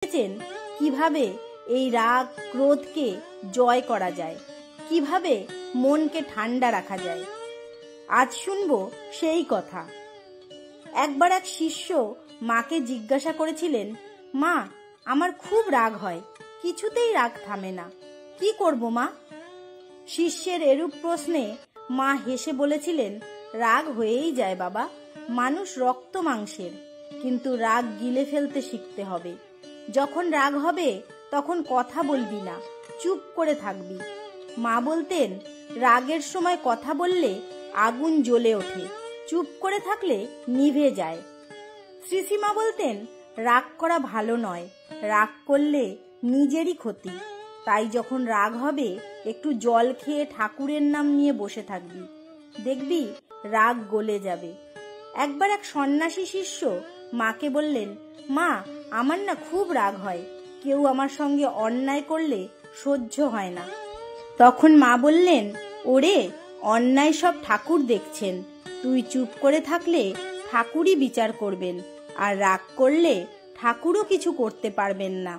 শিখেছেন কিভাবে এই রাগ ক্রোধকে জয় করা যায়, কিভাবে মনকে ঠান্ডা রাখা যায়। আজ শুনবো সেই কথা। একবার এক শিষ্য মাকে জিজ্ঞাসা করেছিলেন, মা, আমার খুব রাগ হয়, কিছুতেই রাগ থামে না, কি করব মা? শিষ্যের এরূপ প্রশ্নে মা হেসে বলেছিলেন, রাগ হয়েই যায় বাবা, মানুষ রক্ত মাংসের, কিন্তু রাগ গিলে ফেলতে শিখতে হবে। যখন রাগ হবে তখন কথা বলবি না, চুপ করে থাকবি। মা বলতেন, রাগের সময় কথা বললে আগুন জ্বলে ওঠে, চুপ করে থাকলে নিভে যায়। শ্রীশ্রীমা বলতেন, রাগ করা ভালো নয়, রাগ করলে নিজেরই ক্ষতি। তাই যখন রাগ হবে একটু জল খেয়ে ঠাকুরের নাম নিয়ে বসে থাকবি, দেখবি রাগ গলে যাবে। একবার এক সন্ন্যাসী শিষ্য মাকে বললেন, মা, আমার না খুব রাগ হয়, কেউ আমার সঙ্গে অন্যায় করলে সহ্য হয় না। তখন মা বললেন, ওরে, অন্যায় সব ঠাকুর দেখছেন, তুই চুপ করে থাকলে ঠাকুরই বিচার করবেন, আর রাগ করলে ঠাকুরও কিছু করতে পারবেন না,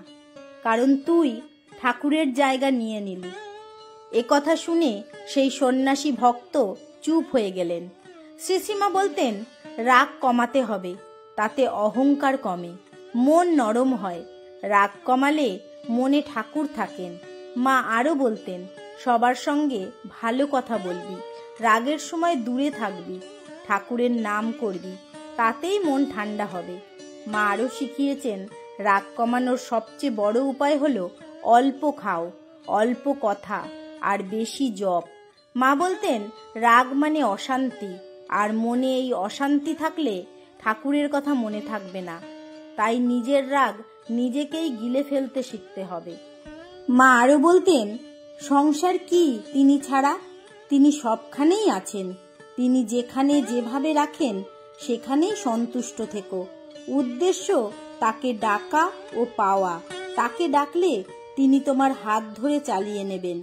কারণ তুই ঠাকুরের জায়গা নিয়ে নিলি। এ কথা শুনে সেই সন্ন্যাসী ভক্ত চুপ হয়ে গেলেন। শ্রীশ্রীমা বলতেন, রাগ কমাতে হবে, তাতে অহংকার কমে, মন নরম হয়। রাগ কমালে মনে ঠাকুর থাকেন। মা আরো বলতেন, সবার সঙ্গে ভালো কথা বলবি, রাগের সময় দূরে থাকবি, ঠাকুরের নাম করবি, তাতেই মন ঠান্ডা হবে। মা আরো শিখিয়েছেন, রাগ কমানোর সবচেয়ে বড় উপায় হলো অল্প খাও, অল্প কথা, আর বেশি জপ। মা বলতেন, রাগ মানে অশান্তি, আর মনে এই অশান্তি থাকলে ঠাকুরের কথা মনে থাকবে না। তাই নিজের রাগ নিজেকেই গিলে ফেলতে শিখতে হবে। মা আরো বলতেন, সংসার কি তিনি ছাড়া? তিনি সবখানেই আছেন, তিনি যেখানে যেভাবে রাখেন সেখানেই সন্তুষ্ট থেকো। উদ্দেশ্য তাকে ডাকা ও পাওয়া, তাকে ডাকলে তিনি তোমার হাত ধরে চালিয়ে নেবেন,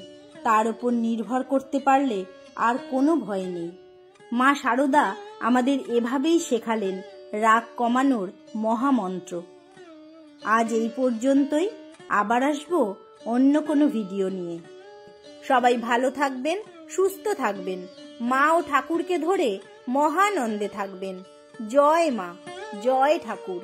তার উপর নির্ভর করতে পারলে আর কোনো ভয় নেই। মা শারদা আমাদের এভাবেই শেখালেন রাগ কমানোর মহামন্ত্র। আজ এই পর্যন্তই, আবার আসবো অন্য কোনো ভিডিও নিয়ে। সবাই ভালো থাকবেন, সুস্থ থাকবেন, মা ও ঠাকুরকে ধরে মহানন্দে থাকবেন। জয় মা, জয় ঠাকুর।